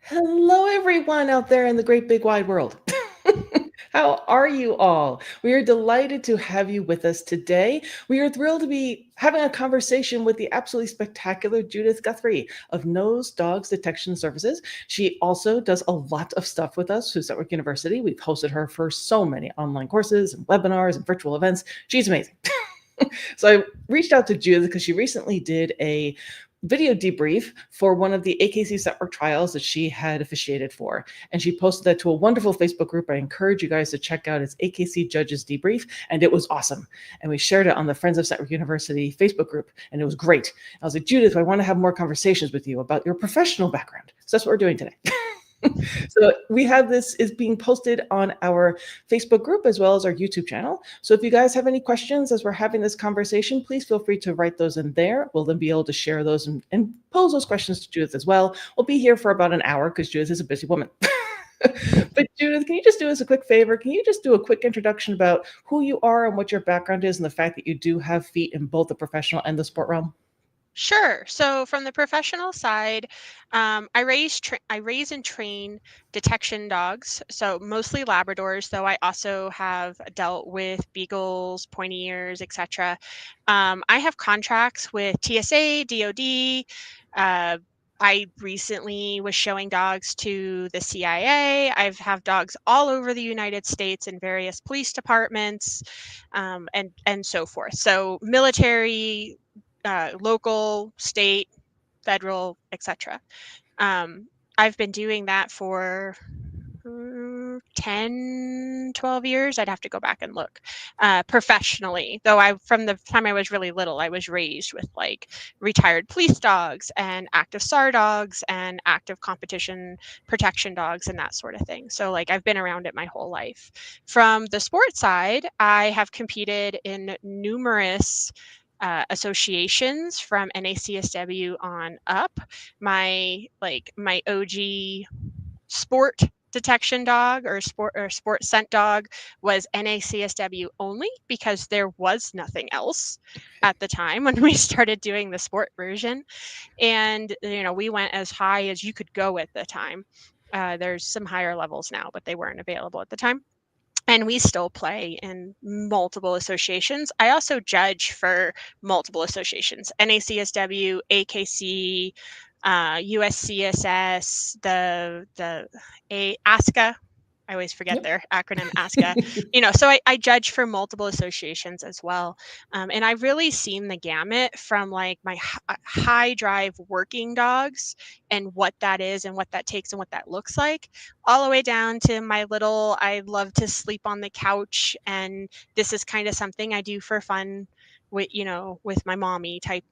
Hello, everyone out there in the great big wide world. How are you all? We are delighted to have you with us today. We are thrilled to be having a conversation with the absolutely spectacular Judith Guthrie of Nose Dogs Detection Services. She also does a lot of stuff with us who's at Network University. We've hosted her for so many online courses and webinars and virtual events. She's amazing. So I reached out to Judith because she recently did a video debrief for one of the AKC network trials that she had officiated for. And she posted that to a wonderful Facebook group. I encourage you guys to check out. It's AKC Judges Debrief, and it was awesome. And we shared it on the Friends of Network University Facebook group, and it was great. I was like, Judith, I want to have more conversations with you about your professional background. So that's what we're doing today. So we have this is being posted on our Facebook group as well as our YouTube channel. So if you guys have any questions as we're having this conversation, please feel free to write those in there. We'll then be able to share those and pose those questions to Judith as well. We'll be here for about an hour because Judith is a busy woman. But Judith, can you just do us a quick favor? Can you just do a quick introduction about who you are and what your background is and the fact that you do have feet in both the professional and the sport realm? Sure. So from the professional side, I raise and train detection dogs. So mostly Labradors, though I also have dealt with beagles, pointy ears, etc. I have contracts with TSA, DoD. I recently was showing dogs to the CIA. I've have dogs all over the United States in various police departments, and so forth. So military, local, state, federal, etc. I've been doing that for 10, 12 years. I'd have to go back and look professionally, though from the time I was really little, I was raised with like retired police dogs and active SAR dogs and active competition protection dogs and that sort of thing. So like I've been around it my whole life. From the sports side, I have competed in numerous associations from NACSW on up. My OG sport detection dog or sport scent dog was NACSW only because there was nothing else at the time when we started doing the sport version. And we went as high as you could go at the time. There's some higher levels now, but they weren't available at the time. And we still play in multiple associations. I also judge for multiple associations: NACSW, AKC, USCSS, the ASCA. I always forget Yep. their acronym, ASCA. So I judge for multiple associations as well. And I've really seen the gamut from like my high drive working dogs and what that is and what that takes and what that looks like, all the way down to my little, I love to sleep on the couch, and this is kind of something I do for fun with my mommy type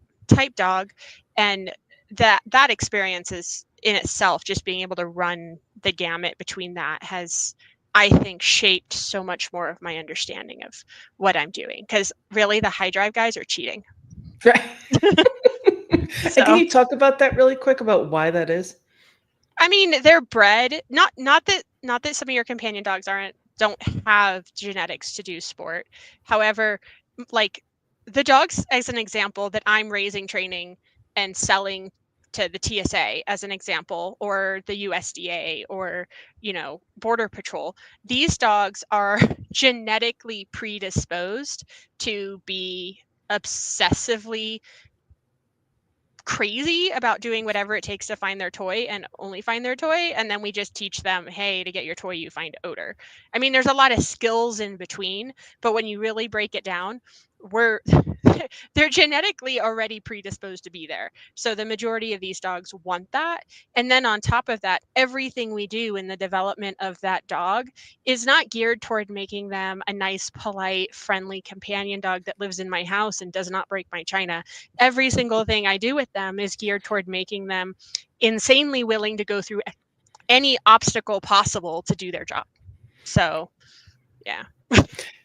dog. And that experience is in itself, just being able to run the gamut between that has, I think, shaped so much more of my understanding of what I'm doing, because really the high drive guys are cheating. Right. And can So you talk about that really quick about why that is? I mean, they're bred, not that some of your companion dogs don't have genetics to do sport. However, like the dogs, as an example, that I'm raising, training, and selling to the TSA as an example, or the USDA, or Border Patrol, these dogs are genetically predisposed to be obsessively crazy about doing whatever it takes to find their toy and only find their toy. And then we just teach them, hey, to get your toy, you find odor. I mean, there's a lot of skills in between, but when you really break it down, they're genetically already predisposed to be there. So the majority of these dogs want that. And then on top of that, everything we do in the development of that dog is not geared toward making them a nice, polite, friendly companion dog that lives in my house and does not break my china. Every single thing I do with them is geared toward making them insanely willing to go through any obstacle possible to do their job. So, yeah,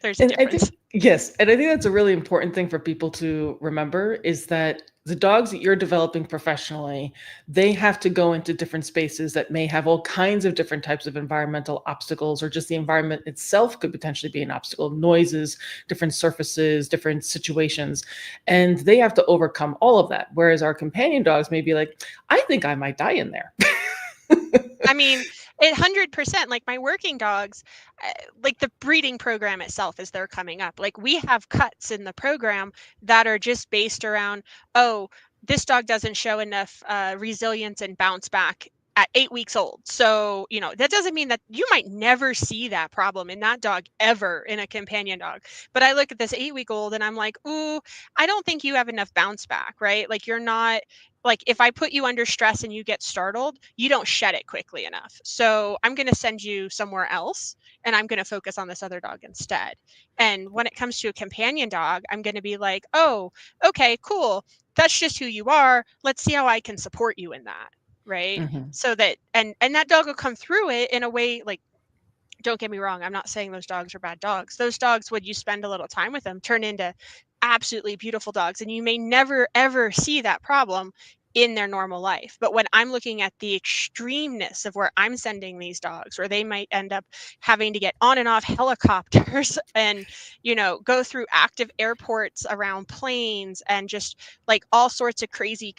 there's a And I difference. think, yes, and I think that's a really important thing for people to remember is that the dogs that you're developing professionally, they have to go into different spaces that may have all kinds of different types of environmental obstacles, or just the environment itself could potentially be an obstacle, noises, different surfaces, different situations, and they have to overcome all of that. Whereas our companion dogs may be like, I think I might die in there. I mean, 100%, like my working dogs, like the breeding program itself as they're coming up, like we have cuts in the program that are just based around, oh, this dog doesn't show enough resilience and bounce back at 8 weeks old. So, that doesn't mean that you might never see that problem in that dog ever in a companion dog. But I look at this 8 week old and I'm like, ooh, I don't think you have enough bounce back, right? Like you're not, like if I put you under stress and you get startled, you don't shed it quickly enough. So I'm going to send you somewhere else and I'm going to focus on this other dog instead. And when it comes to a companion dog, I'm going to be like, oh, okay, cool. That's just who you are. Let's see how I can support you in that. Right. Mhm. So that, and that dog will come through it in a way like, don't get me wrong, I'm not saying those dogs are bad dogs. Those dogs, when you spend a little time with them, turn into absolutely beautiful dogs. And you may never, ever see that problem in their normal life. But when I'm looking at the extremeness of where I'm sending these dogs, where they might end up having to get on and off helicopters and, go through active airports around planes and just like all sorts of crazy,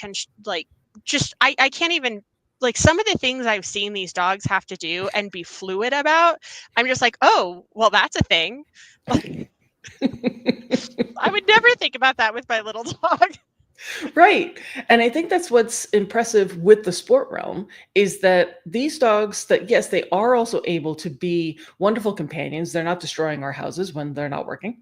I can't even, like some of the things I've seen these dogs have to do and be fluid about, I'm just like, oh, well, that's a thing. Like, I would never think about that with my little dog. Right. And I think that's what's impressive with the sport realm is that these dogs that yes, they are also able to be wonderful companions. They're not destroying our houses when they're not working.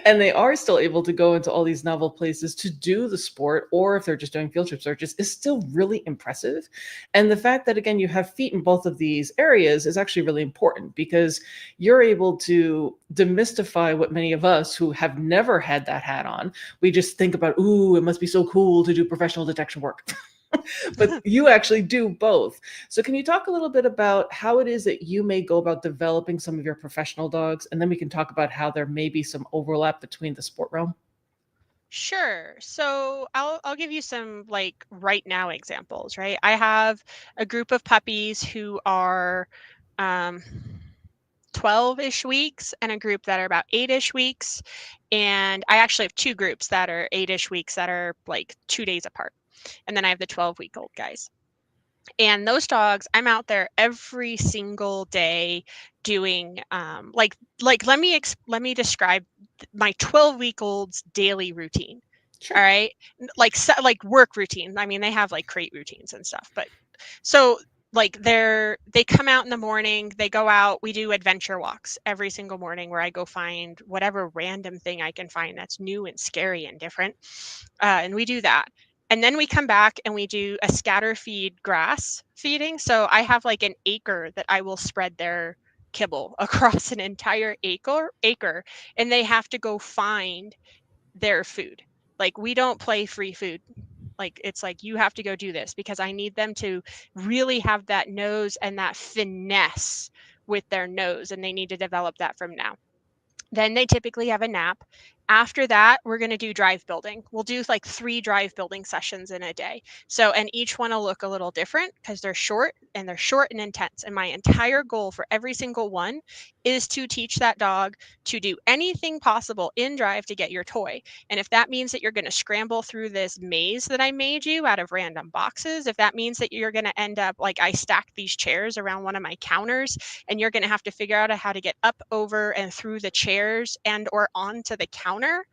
And they are still able to go into all these novel places to do the sport, or if they're just doing field trip searches, is still really impressive. And the fact that, again, you have feet in both of these areas is actually really important because you're able to demystify what many of us who have never had that hat on, we just think about, ooh, it must be so cool to do professional detection work. But you actually do both. So, can you talk a little bit about how it is that you may go about developing some of your professional dogs? And then we can talk about how there may be some overlap between the sport realm. Sure. So I'll give you some like right now examples, right? I have a group of puppies who are um 12-ish weeks and a group that are about 8-ish weeks. And I actually have two groups that are 8-ish weeks that are like 2 days apart. And then I have the 12-week-old guys. And those dogs, I'm out there every single day doing let me describe my 12-week-old's daily routine. All Sure. right. Like work routine. I mean, they have like crate routines and stuff, but so like they come out in the morning, they go out, we do adventure walks every single morning where I go find whatever random thing I can find that's new and scary and different. And we do that. And then we come back and we do a scatter feed grass feeding. So I have like an acre that I will spread their kibble across an entire acre, and they have to go find their food. Like we don't play free food. Like it's like you have to go do this because I need them to really have that nose and that finesse with their nose, and they need to develop that from now. Then they typically have a nap. After that, we're going to do drive building. We'll do like 3 drive building sessions in a day. So, and each one will look a little different because they're short and intense. And my entire goal for every single one is to teach that dog to do anything possible in drive to get your toy. And if that means that you're going to scramble through this maze that I made you out of random boxes, if that means that you're going to end up like I stacked these chairs around one of my counters and you're going to have to figure out how to get up, over, and through the chairs and or onto the counter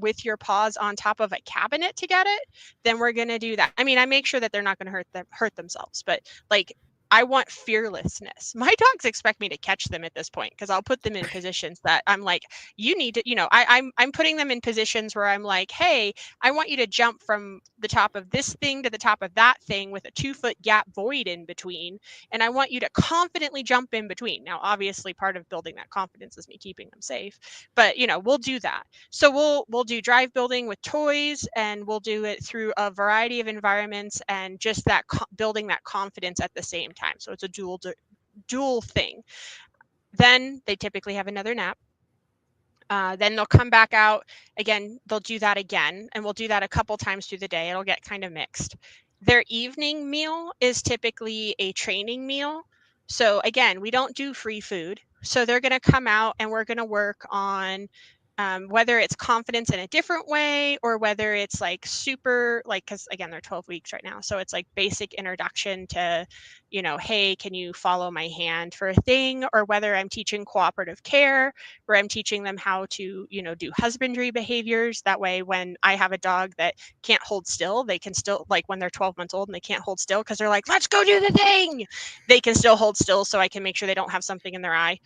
with your paws on top of a cabinet to get it, then we're going to do that. I mean, I make sure that they're not going to hurt themselves, but like I want fearlessness. My dogs expect me to catch them at this point because I'll put them in positions that I'm like, you need to, I'm putting them in positions where I'm like, hey, I want you to jump from the top of this thing to the top of that thing with a 2-foot gap void in between. And I want you to confidently jump in between. Now, obviously, part of building that confidence is me keeping them safe, but we'll do that. So we'll do drive building with toys, and we'll do it through a variety of environments, and just that building that confidence at the same time. So it's a dual thing. Then they typically have another nap. Then they'll come back out again. They'll do that again, and we'll do that a couple times through the day. It'll get kind of mixed. Their evening meal is typically a training meal. So again, we don't do free food. So they're going to come out and we're going to work on whether it's confidence in a different way or whether it's like super, like, because again, they're 12 weeks right now. So it's like basic introduction to, hey, can you follow my hand for a thing? Or whether I'm teaching cooperative care, where I'm teaching them how to, do husbandry behaviors. That way, when I have a dog that can't hold still, they can still, like when they're 12 months old and they can't hold still because they're like, let's go do the thing. They can still hold still so I can make sure they don't have something in their eye.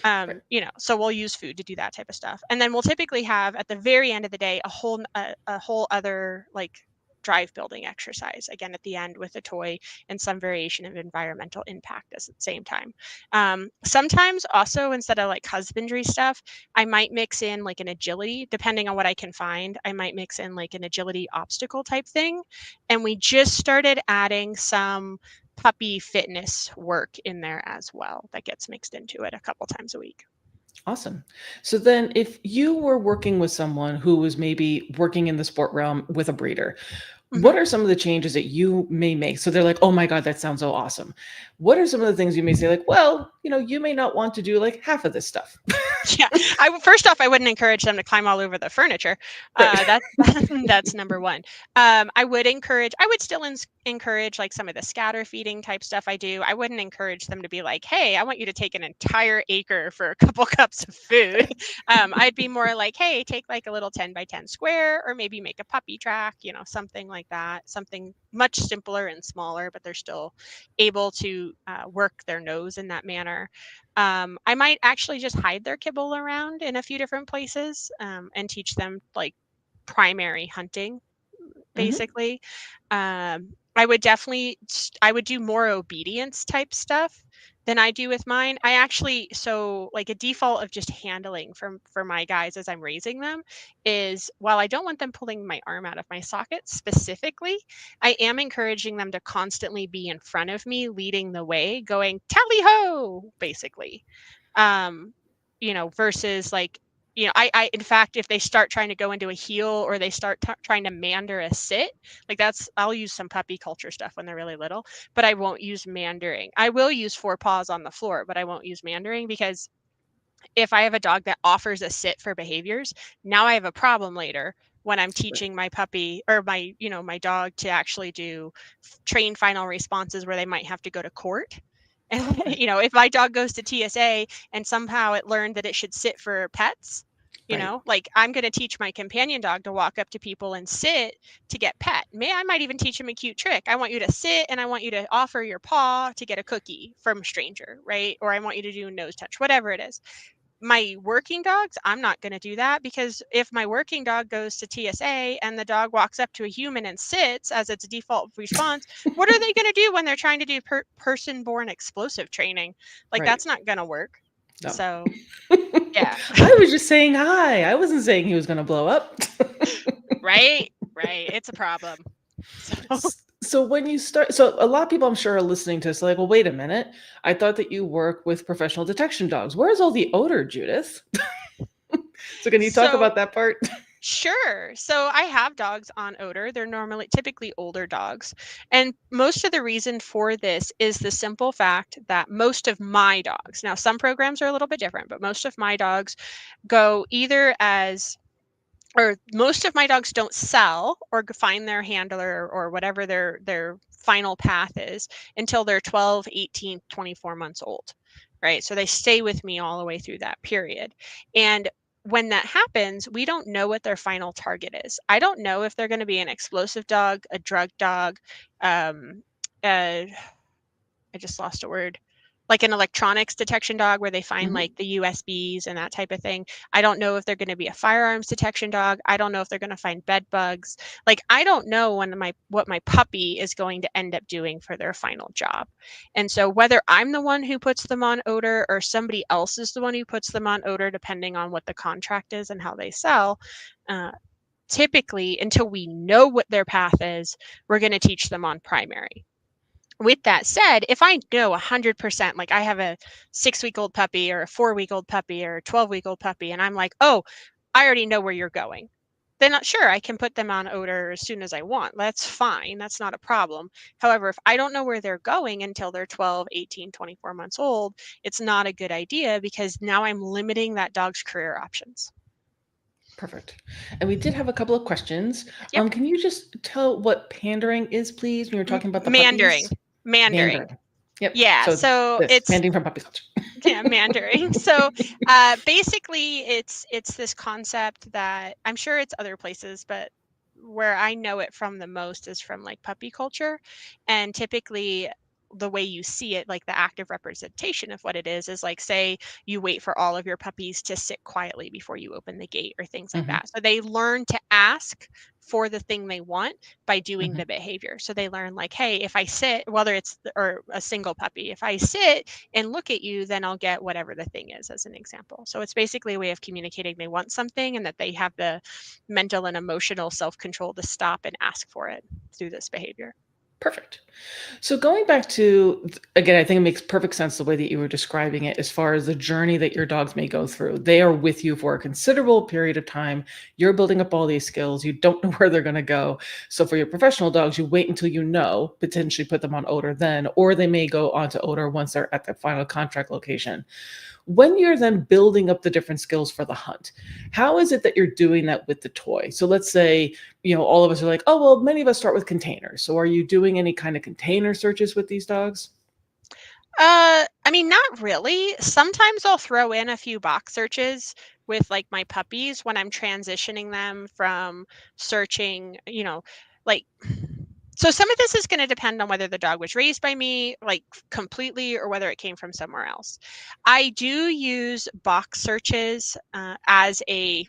Right. So we'll use food to do that type of stuff. And then we'll typically have at the very end of the day a whole other like drive building exercise again at the end with a toy and some variation of environmental impact at the same time. Sometimes also instead of like husbandry stuff, I might mix in like an agility, depending on what I can find. I might mix in like an agility obstacle type thing. And we just started adding some puppy fitness work in there as well that gets mixed into it a couple times a week. Awesome. So then, if you were working with someone who was maybe working in the sport realm with a breeder, what Mhm. are some of the changes that you may make? So they're like, oh my God, that sounds so awesome. What are some of the things you may say, like, well, you may not want to do like half of this stuff? Yeah, first off, I wouldn't encourage them to climb all over the furniture. Right. That's that's number one. I would still encourage like some of the scatter feeding type stuff I do. I wouldn't encourage them to be like, hey, I want you to take an entire acre for a couple cups of food. I'd be more like, hey, take like a little 10 by 10 square, or maybe make a puppy track, something like that. Something much simpler and smaller, but they're still able to work their nose in that manner. I might actually just hide their kibble around in a few different places, and teach them like primary hunting, Hmm. basically. I would do more obedience type stuff than I do with mine. I actually, so like a default of just handling for my guys as I'm raising them is, while I don't want them pulling my arm out of my socket specifically, I am encouraging them to constantly be in front of me, leading the way, going tally ho, basically. Um, versus like, in fact, if they start trying to go into a heel or they start trying to mander a sit, like I'll use some puppy culture stuff when they're really little, but I won't use mandering. I will use four paws on the floor, but I won't use mandering, because if I have a dog that offers a sit for behaviors, now I have a problem later when I'm teaching my puppy or my dog to actually do train final responses where they might have to go to court. And Right. if my dog goes to TSA and somehow it learned that it should sit for pets, Right. like I'm going to teach my companion dog to walk up to people and sit to get pet. I might even teach him a cute trick. I want you to sit and I want you to offer your paw to get a cookie from a stranger, right? Or I want you to do a nose touch, whatever it is. My working dogs, I'm not going to do that, because if my working dog goes to TSA and the dog walks up to a human and sits as its default response, what are they going to do when they're trying to do person born explosive training? Like, Right. that's not going to work. No. So, yeah. I was just saying hi. I wasn't saying he was going to blow up. Right. Right. It's a problem. So, So when you start, so a lot of people I'm sure are listening to this like, well, wait a minute. I thought that you work with professional detection dogs. Where's all the odor, Judith? So can you talk so about that part? Sure. So I have dogs on odor. They're typically older dogs. And most of the reason for this is the simple fact that most of my dogs, now some programs are a little bit different, but most of my dogs go either as, or most of my dogs don't sell or find their handler or whatever their final path is until they're 12, 18, 24 months old. Right? So they stay with me all the way through that period. And when that happens, we don't know what their final target is. I don't know if they're going to be an explosive dog, a drug dog, um, uh, I just lost a word, like an electronics detection dog where they find Mhm. like the USBs and that type of thing. I don't know if they're going to be a firearms detection dog. I don't know if they're going to find bed bugs. Like, I don't know what my puppy is going to end up doing for their final job. And so whether I'm the one who puts them on odor or somebody else is the one who puts them on odor, depending on what the contract is and how they sell, uh, typically until we know what their path is, we're going to teach them on primary. With that said, if I know 100%, like I have a 6 week old puppy or a 4 week old puppy or a 12 week old puppy, and I'm like, oh, I already know where you're going, then sure, I can put them on odor as soon as I want. That's fine. That's not a problem. However, if I don't know where they're going until they're 12, 18, 24 months old, it's not a good idea, because now I'm limiting that dog's career options. Perfect. And we did have a couple of questions. Yep. Can you just tell what pandering is, please, when you're talking about the Mandering. puppies? Mandering. Mandering. Yep. Yeah. So So this, it's handing from puppy culture. yeah, mandering. So basically it's this concept that I'm sure it's other places, but where I know it from the most is from like puppy culture. And typically the way you see it, like the active representation of what it is like, say you wait for all of your puppies to sit quietly before you open the gate or things like Hmm. that. So they learn to ask for the thing they want by doing Hmm. the behavior. So they learn like, hey, if I sit, whether it's or a single puppy, if I sit and look at you, then I'll get whatever the thing is, as an example. So it's basically a way of communicating they want something and that they have the mental and emotional self control to stop and ask for it through this behavior. Perfect. So going back to, again, I think it makes perfect sense the way that you were describing it as far as the journey that your dogs may go through. They are with you for a considerable period of time. You're building up all these skills. You don't know where they're going to go. So for your professional dogs, you wait until you know, potentially put them on odor then, or they may go on to odor once they're at the final contract location. When you're then building up the different skills for the hunt, how is it that you're doing that with the toy? So let's say, all of us are like, oh, well, many of us start with containers. So are you doing any kind of container searches with these dogs? I mean, not really. Sometimes I'll throw in a few box searches with like my puppies when I'm transitioning them from searching, like so some of this is going to depend on whether the dog was raised by me like completely or whether it came from somewhere else. I do use box searches as a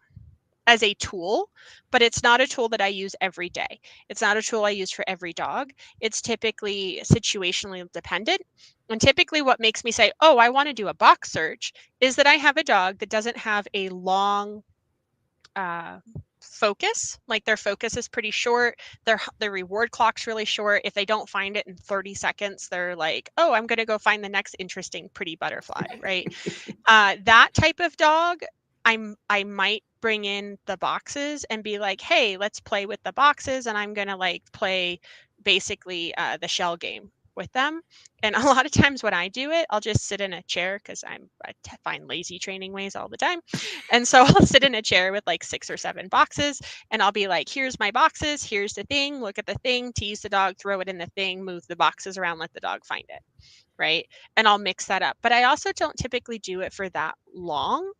tool, but it's not a tool that I use every day. It's not a tool I use for every dog. It's typically situationally dependent. And typically, what makes me say, oh, I want to do a box search is that I have a dog that doesn't have a long uh, focus. Like their focus is pretty short. Their reward clock's really short. If they don't find it in 30 seconds, they're like, oh, I'm going to go find the next interesting pretty butterfly, right? That type of dog, I might bring in the boxes and be like, hey, let's play with the boxes, and I'm gonna like play basically the shell game with them. And a lot of times when I do it, I'll just sit in a chair because find lazy training ways all the time. And so I'll sit in a chair with like 6 or 7 boxes and I'll be like, here's my boxes, here's the thing, look at the thing, tease the dog, throw it in the thing, move the boxes around, let the dog find it. Right. And I'll mix that up. But I also don't typically do it for that long.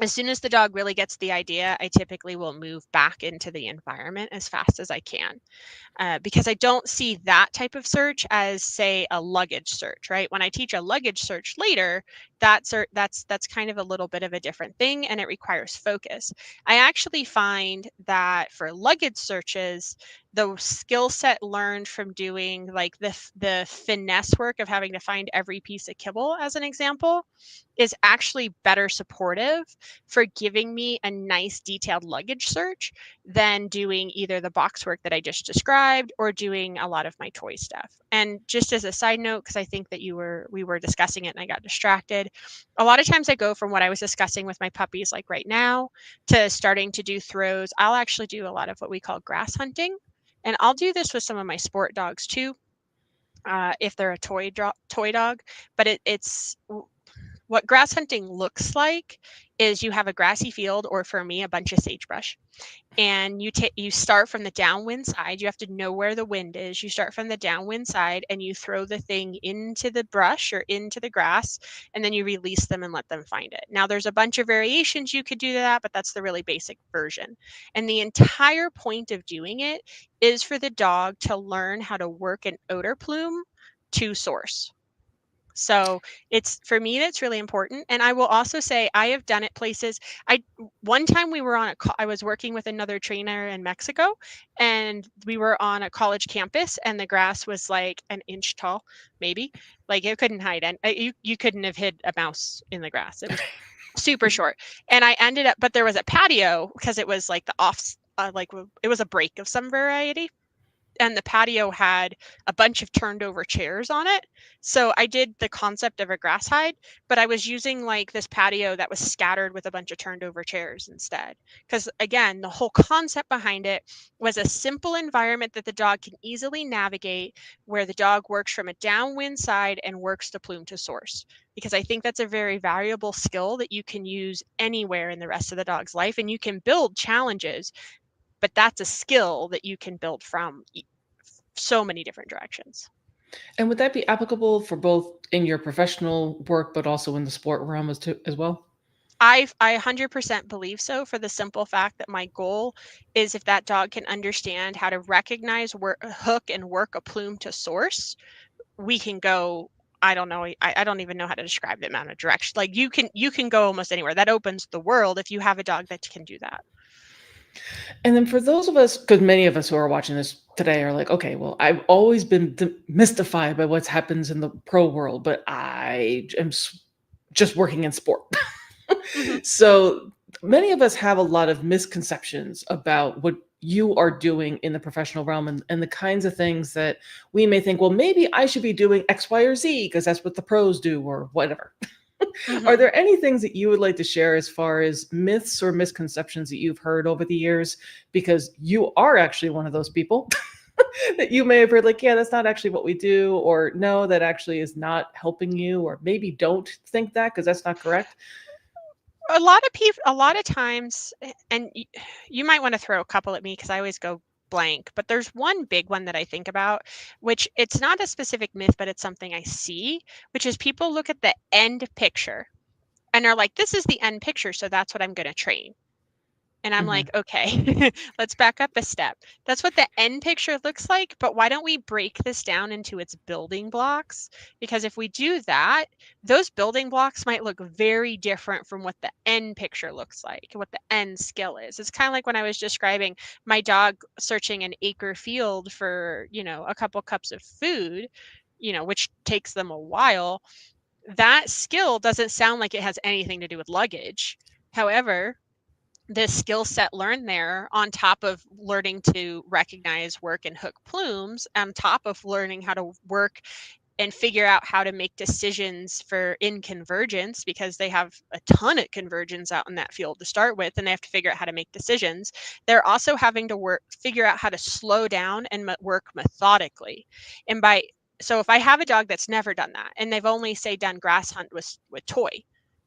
As soon as the dog really gets the idea, I typically will move back into the environment as fast as I can. Because I don't see that type of search as, say, a luggage search, right? When I teach a luggage search later, that's kind of a little bit of a different thing, and it requires focus. I actually find that for luggage searches, the skill set learned from doing like the finesse work of having to find every piece of kibble, as an example, is actually better supportive for giving me a nice detailed luggage search than doing either the box work that I just described or doing a lot of my toy stuff. And just as a side note, because I think that we were discussing it and I got distracted, a lot of times I go from what I was discussing with my puppies like right now to starting to do throws. I'll actually do a lot of what we call grass hunting. And I'll do this with some of my sport dogs too, if they're a toy dog. But it's what grass hunting looks like is you have a grassy field, or for me, a bunch of sagebrush, and you start from the downwind side. You have to know where the wind is. You start from the downwind side and you throw the thing into the brush or into the grass, and then you release them and let them find it. Now there's a bunch of variations you could do to that, but that's the really basic version. And the entire point of doing it is for the dog to learn how to work an odor plume to source. So it's, for me, that's really important. And I will also say I have done it places. One time we were I was working with another trainer in Mexico, and we were on a college campus, and the grass was like an inch tall, maybe. Like it couldn't hide, and you couldn't have hid a mouse in the grass. It was super short. And I ended up, but there was a patio because it was like the it was a break of some variety, and the patio had a bunch of turned over chairs on it. So I did the concept of a grass hide, but I was using like this patio that was scattered with a bunch of turned over chairs instead. Because again, the whole concept behind it was a simple environment that the dog can easily navigate, where the dog works from a downwind side and works the plume to source. Because I think that's a very valuable skill that you can use anywhere in the rest of the dog's life, and you can build challenges, but that's a skill that you can build from so many different directions. And would that be applicable for both in your professional work, but also in the sport realm as well? I 100% believe so, for the simple fact that my goal is, if that dog can understand how to recognize, hook and work a plume to source, we can go, I don't know, I don't even know how to describe the amount of direction. Like you can go almost anywhere. That opens the world if you have a dog that can do that. And then for those of us, because many of us who are watching this today are like, okay, well, I've always been mystified by what happens in the pro world, but I am just working in sport. Mhm. So many of us have a lot of misconceptions about what you are doing in the professional realm, and the kinds of things that we may think, well, maybe I should be doing X, Y, or Z because that's what the pros do or whatever. Are Mhm. there any things that you would like to share as far as myths or misconceptions that you've heard over the years? Because you are actually one of those people that you may have heard, like, yeah, that's not actually what we do, or no, that actually is not helping you, or maybe don't think that because that's not correct. A lot of people, a lot of times, and you might want to throw a couple at me because I always go blank, but there's one big one that I think about, which it's not a specific myth, but it's something I see, which is people look at the end picture and are like, this is the end picture, so that's what I'm going to train. And I'm Mhm. like, okay, let's back up a step. That's what the end picture looks like, but why don't we break this down into its building blocks? Because if we do that, those building blocks might look very different from what the end picture looks like, what the end skill is. It's kind of like when I was describing my dog searching an acre field for, a couple cups of food, which takes them a while. That skill doesn't sound like it has anything to do with luggage. However, the skill set learned there, on top of learning to recognize, work, and hook plumes, on top of learning how to work and figure out how to make decisions for in convergence, because they have a ton of convergence out in that field to start with, and they have to figure out how to make decisions. They're also having to figure out how to slow down and work methodically. And so if I have a dog that's never done that, and they've only, say, done grass hunt with toy,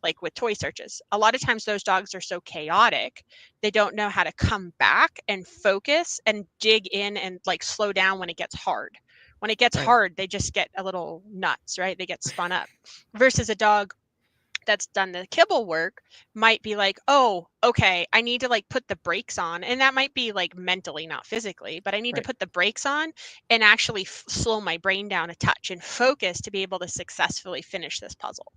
like with toy searches, a lot of times those dogs are so chaotic, they don't know how to come back and focus and dig in and like slow down when it gets hard. When it gets Right. hard, they just get a little nuts, right? They get spun up. Versus a dog that's done the kibble work might be like, oh, okay, I need to like put the brakes on. And that might be like mentally, not physically, but I need to Right. put the brakes on and actually slow my brain down a touch and focus to be able to successfully finish this puzzle,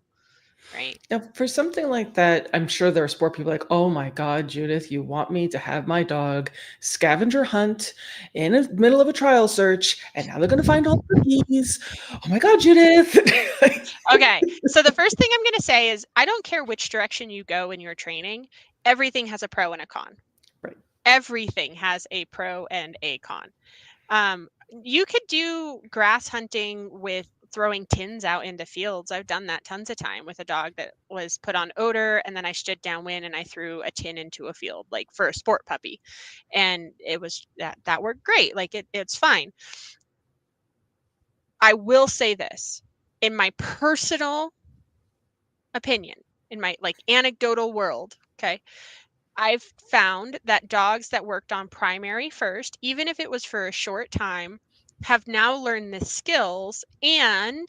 right? Now, for something like that, I'm sure there are sport people like, oh my God, Judith, you want me to have my dog scavenger hunt in the middle of a trial search, and now they're going to find all the keys. Oh my God, Judith. Okay. So the first thing I'm going to say is, I don't care which direction you go in your training, everything has a pro and a con. Right. Everything has a pro and a con. You could do grass hunting with throwing tins out into fields. I've done that tons of time with a dog that was put on odor, and then I stood downwind and I threw a tin into a field, like for a sport puppy. And it was that worked great. Like it's fine. I will say this, in my personal opinion, in my like anecdotal world, okay, I've found that dogs that worked on primary first, even if it was for a short time, have now learned the skills and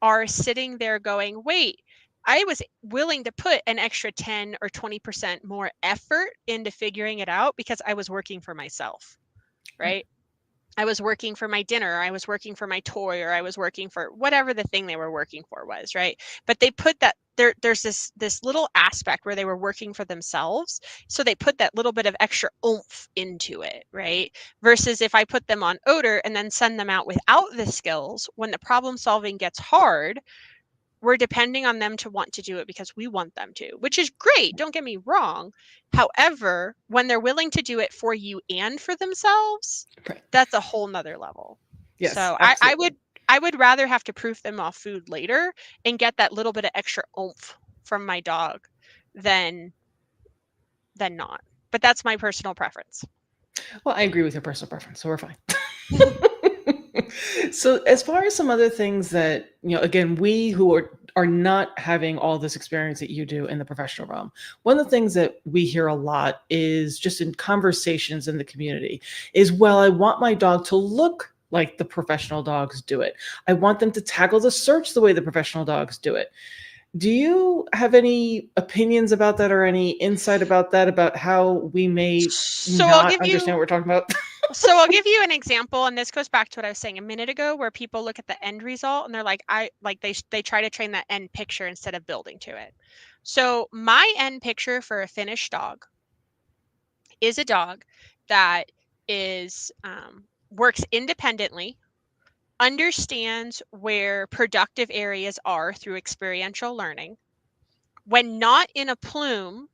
are sitting there going, wait, I was willing to put an extra 10 or 20% more effort into figuring it out because I was working for myself, Right. right? I was working for my dinner, or I was working for my toy, or I was working for whatever the thing they were working for was, right? But they put that there's this little aspect where they were working for themselves, so they put that little bit of extra oomph into it, right? Versus if I put them on odor and then send them out without the skills, when the problem solving gets hard, we're depending on them to want to do it because we want them to, which is great. Don't get me wrong. However, when they're willing to do it for you and for themselves, Right. that's a whole nother level. Yes, So absolutely. I would rather have to proof them off food later and get that little bit of extra oomph from my dog than not. But that's my personal preference. Well, I agree with your personal preference, so we're fine. So as far as some other things that, again, we who are not having all this experience that you do in the professional realm, one of the things that we hear a lot is just in conversations in the community is, well, I want my dog to look like the professional dogs do it. I want them to tackle the search the way the professional dogs do it. Do you have any opinions about that or any insight about that, about how we may So I'll not give understand you what we're talking about? So I'll give you an example, and this goes back to what I was saying a minute ago, where people look at the end result and they're like, they try to train that end picture instead of building to it. So my end picture for a finished dog is a dog that is works independently, understands where productive areas are through experiential learning. When not in a plume,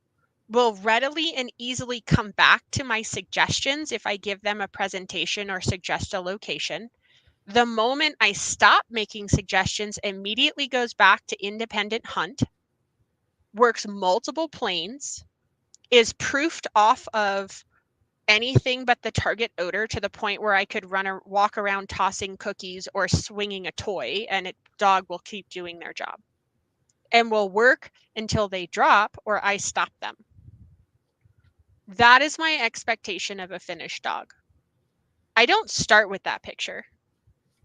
will readily and easily come back to my suggestions if I give them a presentation or suggest a location. The moment I stop making suggestions, immediately goes back to independent hunt, works multiple planes, is proofed off of anything but the target odor to the point where I could run or walk around tossing cookies or swinging a toy, and a dog will keep doing their job and will work until they drop or I stop them. That is my expectation of a finished dog. I don't start with that picture.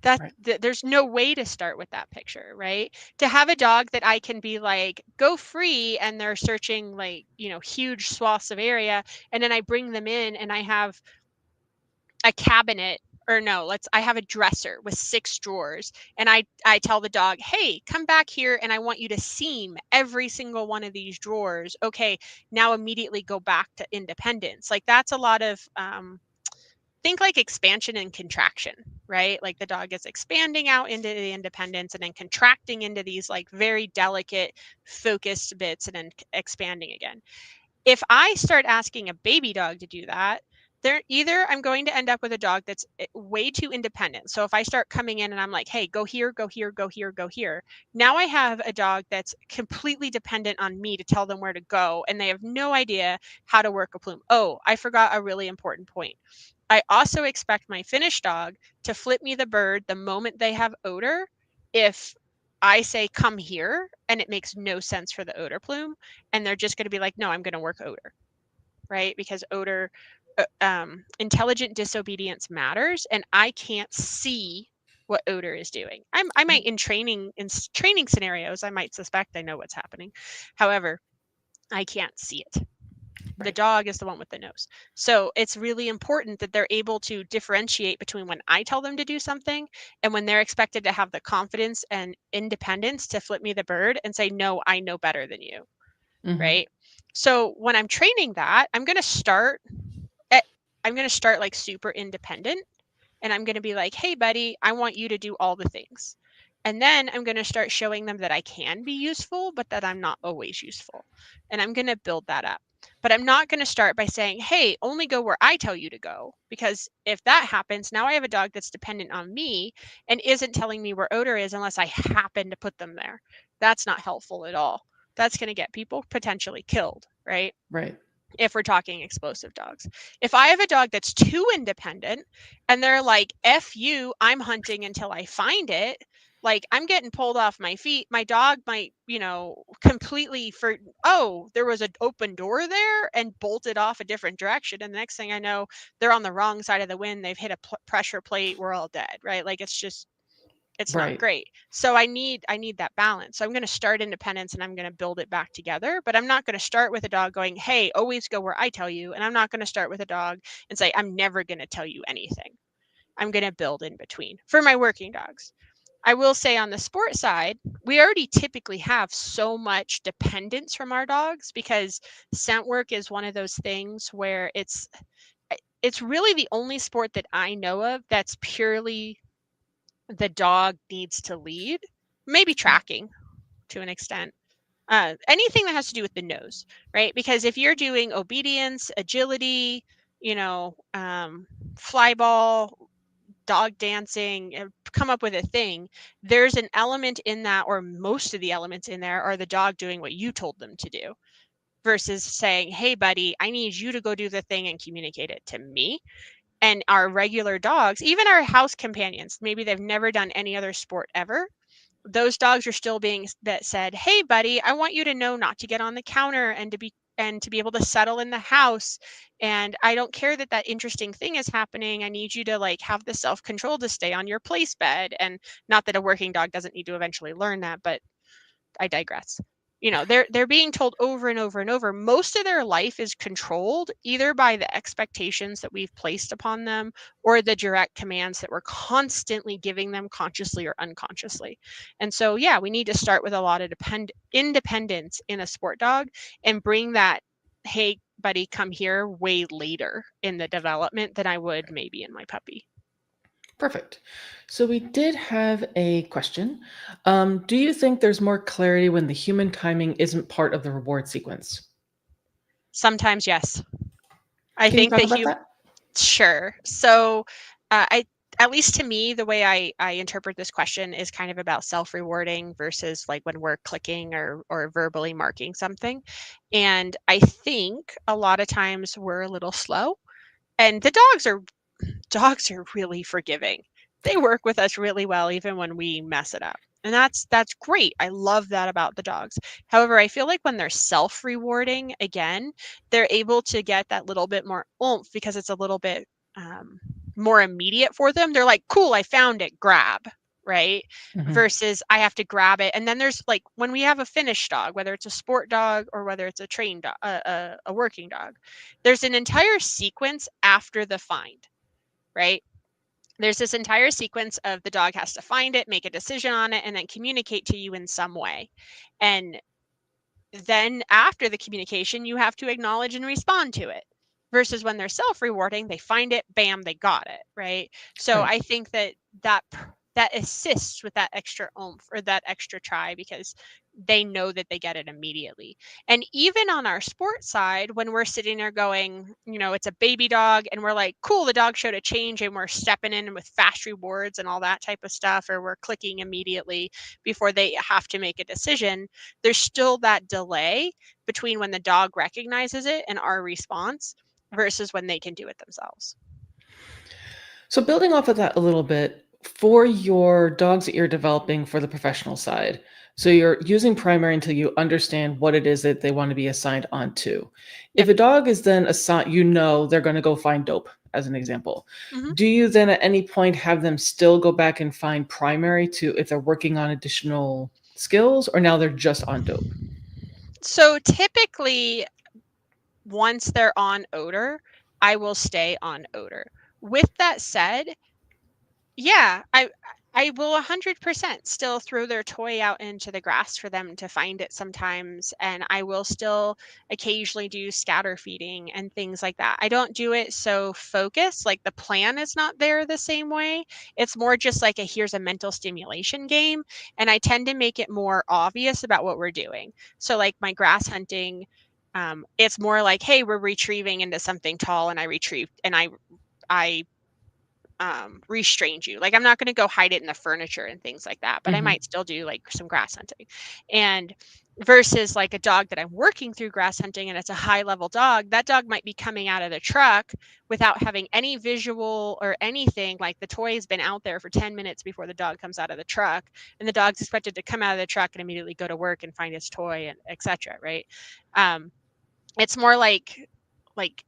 Right. There's no way to start with that picture, right? To have a dog that I can be like, go free, and they're searching like, huge swaths of area, and then I bring them in and I have a cabinet, or no, I have a dresser with 6 drawers, and I tell the dog, hey, come back here and I want you to seam every single one of these drawers. Okay, now immediately go back to independence. Like, that's a lot of think like expansion and contraction, right? Like the dog is expanding out into the independence and then contracting into these like very delicate focused bits and then expanding again. If I start asking a baby dog to do that, either I'm going to end up with a dog that's way too independent. So if I start coming in and I'm like, hey, go here, go here, go here, go here. Now I have a dog that's completely dependent on me to tell them where to go, and they have no idea how to work a plume. Oh, I forgot a really important point. I also expect my finished dog to flip me the bird the moment they have odor if I say, come here, and it makes no sense for the odor plume. And they're just going to be like, no, I'm going to work odor, right? Because odor, intelligent disobedience matters. And I can't see what odor is doing. I might in training scenarios, I might suspect I know what's happening. However, I can't see it. The dog is the one with the nose. So it's really important that they're able to differentiate between when I tell them to do something and when they're expected to have the confidence and independence to flip me the bird and say, no, I know better than you. Right. So when I'm training that, I'm going to start like super independent, and I'm going to be like, hey, buddy, I want you to do all the things. And then I'm going to start showing them that I can be useful, but that I'm not always useful. And I'm going to build that up. But I'm not going to start by saying, hey, only go where I tell you to go. Because if that happens, now I have a dog that's dependent on me and isn't telling me where odor is unless I happen to put them there. That's not helpful at all. That's going to get people potentially killed, right? Right. If we're talking explosive dogs. If I have a dog that's too independent and they're like, F you, I'm hunting until I find it, like I'm getting pulled off my feet, my dog might, completely there was an open door there, and bolted off a different direction. And the next thing I know, they're on the wrong side of the wind. They've hit a pressure plate. We're all dead, right? Like it's not Right. great. So I need that balance. So I'm going to start independence and I'm going to build it back together, but I'm not going to start with a dog going, hey, always go where I tell you. And I'm not going to start with a dog and say, I'm never going to tell you anything. I'm going to build in between for my working dogs. I will say on the sport side, we already typically have so much dependence from our dogs because scent work is one of those things where it's really the only sport that I know of that's purely the dog needs to lead, maybe tracking, to an extent. Anything that has to do with the nose, right? Because if you're doing obedience, agility, fly ball, dog dancing, come up with a thing, there's an element in that, or most of the elements in there are the dog doing what you told them to do, versus saying, hey buddy, I need you to go do the thing and communicate it to me. And our regular dogs, even our house companions, maybe they've never done any other sport ever, those dogs are still being that said, hey buddy, I want you to know not to get on the counter and to be able to settle in the house, and I don't care that that interesting thing is happening, I need you to like have the self-control to stay on your place bed. And not that a working dog doesn't need to eventually learn that, but I digress. They're being told over and over and over. Most of their life is controlled either by the expectations that we've placed upon them or the direct commands that we're constantly giving them, consciously or unconsciously. And so, yeah, we need to start with a lot of independence in a sport dog and bring that, hey, buddy, come here, way later in the development than I would maybe in my puppy. Perfect. So we did have a question. Do you think there's more clarity when the human timing isn't part of the reward sequence? Sometimes, yes. I Can you think talk that about that? sure. So, I at least to me, the way I interpret this question is kind of about self-rewarding versus like when we're clicking or verbally marking something. And I think a lot of times we're a little slow, and the dogs are really forgiving. They work with us really well even when we mess it up. And that's great. I love that about the dogs. However, I feel like when they're self-rewarding, again, they're able to get that little bit more oomph because it's a little bit more immediate for them. They're like, cool, I found it, grab, right? Mhm. Versus I have to grab it. And then there's like when we have a finished dog, whether it's a sport dog or whether it's a trained dog, a working dog, there's an entire sequence after the find, right? There's this entire sequence of the dog has to find it, make a decision on it, and then communicate to you in some way. And then after the communication, you have to acknowledge and respond to it. Versus when they're self-rewarding, they find it, bam, they got it, right? So Right. I think that that assists with that extra oomph or that extra try because they know that they get it immediately. And even on our sports side, when we're sitting there going, it's a baby dog and we're like, cool, the dog showed a change and we're stepping in with fast rewards and all that type of stuff, or we're clicking immediately before they have to make a decision, there's still that delay between when the dog recognizes it and our response versus when they can do it themselves. So building off of that a little bit, for your dogs that you're developing for the professional side, so you're using primary until you understand what it is that they want to be assigned onto. If Yep. a dog is then assigned, they're going to go find dope, as an example. Hmm. Do you then at any point have them still go back and find primary to if they're working on additional skills, or now they're just on dope? So typically, once they're on odor, I will stay on odor. With that said, yeah, I will 100% still throw their toy out into the grass for them to find it sometimes, and I will still occasionally do scatter feeding and things like that. I don't do it so focused, like the plan is not there the same way. It's more just like a here's a mental stimulation game, and I tend to make it more obvious about what we're doing. So like my grass hunting, it's more like, hey, we're retrieving into something tall, and I retrieved and I restrained you. Like I'm not going to go hide it in the furniture and things like that, but I Mhm. might still do like some grass hunting. And versus like a dog that I'm working through grass hunting and it's a high level dog, that dog might be coming out of the truck without having any visual or anything. Like the toy has been out there for 10 minutes before the dog comes out of the truck, and the dog's expected to come out of the truck and immediately go to work and find his toy and etc. Right. Um, it's more like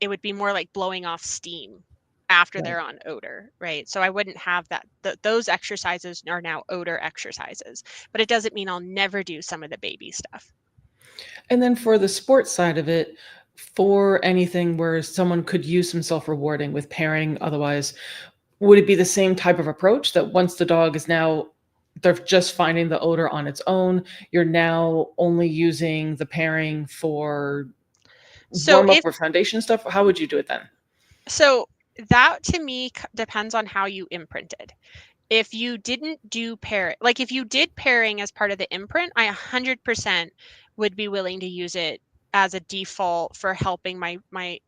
it would be more like blowing off steam after Right. they're on odor, right? So I wouldn't have that. Those exercises are now odor exercises, but it doesn't mean I'll never do some of the baby stuff. And then for the sports side of it, for anything where someone could use some self-rewarding with pairing otherwise, would it be the same type of approach that once the dog is now they're just finding the odor on its own, you're now only using the pairing for So warm up if or foundation stuff? How would you do it then? so that to me depends on how you imprinted. If you didn't do like if you did pairing as part of the imprint, I 100% would be willing to use it as a default for helping my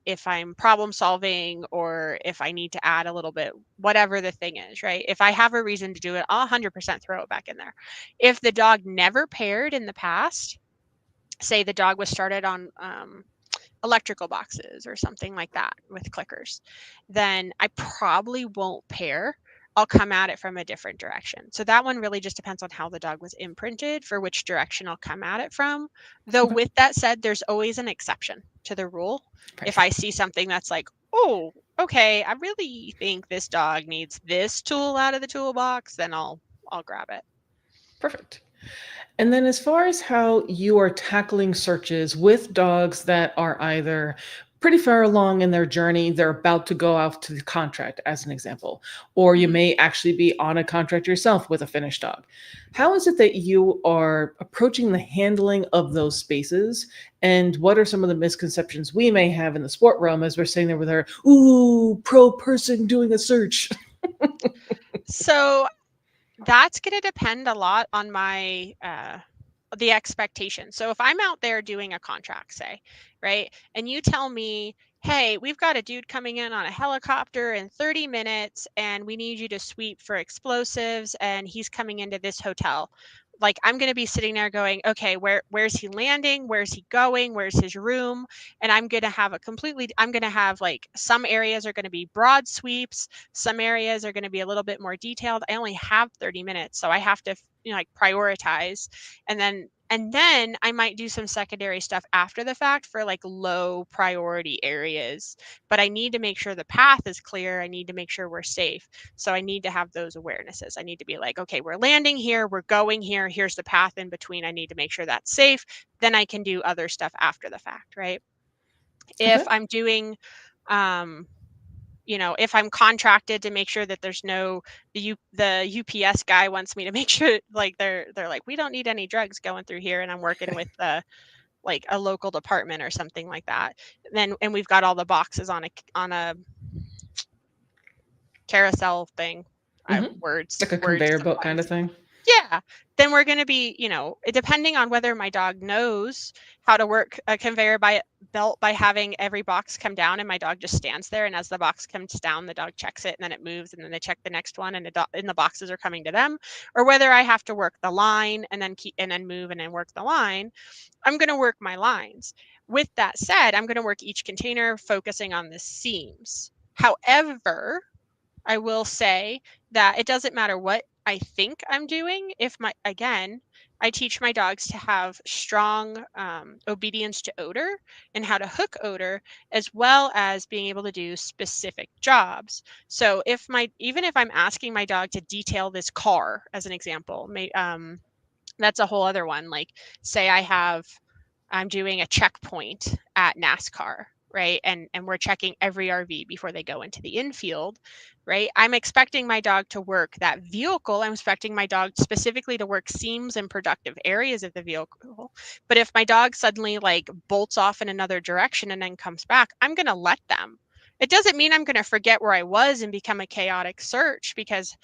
if I'm problem solving, or if I need to add a little bit, whatever the thing is, right? If I have a reason to do it, I'll 100% throw it back in there. If the dog never paired in the past, say the dog was started on electrical boxes or something like that with clickers, then I probably won't pair. I'll come at it from a different direction. So that one really just depends on how the dog was imprinted for which direction I'll come at it from. Though Okay. with that said, there's always an exception to the rule. Right. If I see something that's like, oh, okay, I really think this dog needs this tool out of the toolbox, then I'll grab it. Perfect. And then, as far as how you are tackling searches with dogs that are either pretty far along in their journey, they're about to go out to the contract, as an example, or you Mhm. may actually be on a contract yourself with a finished dog. How is it that you are approaching the handling of those spaces? And what are some of the misconceptions we may have in the sport realm as we're sitting there with our, ooh, pro person doing a search? So that's going to depend a lot on my the expectation. So if I'm out there doing a contract, say, right, and you tell me, hey, we've got a dude coming in on a helicopter in 30 minutes and we need you to sweep for explosives and he's coming into this hotel. Like I'm going to be sitting there going, okay, where's he landing? Where's he going? Where's his room? And I'm going to have I'm going to have like some areas are going to be broad sweeps, some areas are going to be a little bit more detailed. I only have 30 minutes, so I have to, like prioritize. And then I might do some secondary stuff after the fact for like low priority areas. But I need to make sure the path is clear. I need to make sure we're safe. So I need to have those awarenesses. I need to be like, okay, we're landing here, we're going here, here's the path in between. I need to make sure that's safe. Then I can do other stuff after the fact, right? If Okay. I'm doing um if I'm contracted to make sure that there's no the UPS guy wants me to make sure like they're like, we don't need any drugs going through here, and I'm working with like a local department or something like that. Then and we've got all the boxes on a carousel thing. I Hmm. words Like a words conveyor belt kind of sometimes. thing. Yeah, then we're going to be, depending on whether my dog knows how to work a conveyor belt by having every box come down and my dog just stands there, and as the box comes down, the dog checks it and then it moves and then they check the next one and the boxes are coming to them, or whether I have to work the line and then move and then work the line. I'm going to work my lines. With that said, I'm going to work each container focusing on the seams. However, I will say that it doesn't matter what I think I'm doing. I teach my dogs to have strong obedience to odor and how to hook odor, as well as being able to do specific jobs. So even if I'm asking my dog to detail this car, as an example, that's a whole other one. Like, say I'm doing a checkpoint at NASCAR, right? And we're checking every RV before they go into the infield, right? I'm expecting my dog to work that vehicle. I'm expecting my dog specifically to work seams and productive areas of the vehicle. But if my dog suddenly like bolts off in another direction and then comes back, I'm going to let them. It doesn't mean I'm going to forget where I was and become a chaotic search, because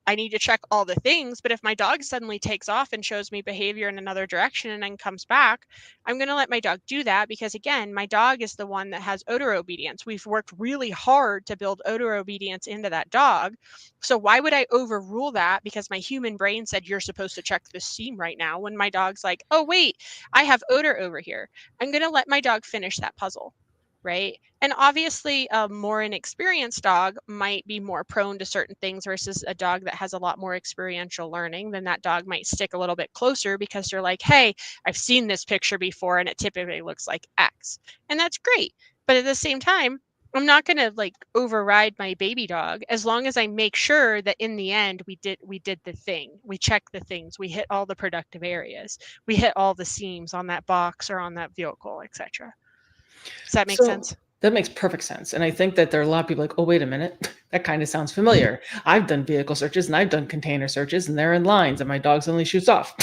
I need to check all the things. But if my dog suddenly takes off and shows me behavior in another direction and then comes back, I'm going to let my dog do that, because again, my dog is the one that has odor obedience. We've worked really hard to build odor obedience into that dog. So why would I overrule that because my human brain said you're supposed to check this seam right now, when my dog's like, oh wait, I have odor over here. I'm going to let my dog finish that puzzle. Right. And obviously, a more inexperienced dog might be more prone to certain things versus a dog that has a lot more experiential learning. Then that dog might stick a little bit closer because they're like, hey, I've seen this picture before and it typically looks like X. And that's great. But at the same time, I'm not going to like override my baby dog, as long as I make sure that in the end we did the thing. We checked the things. We hit all the productive areas. We hit all the seams on that box or on that vehicle, etc. Does that make So sense? that makes perfect sense. And I think that there are a lot of people like, oh, wait a minute. That kind of sounds familiar. I've done vehicle searches and I've done container searches, and they're in lines and my dog suddenly shoots off.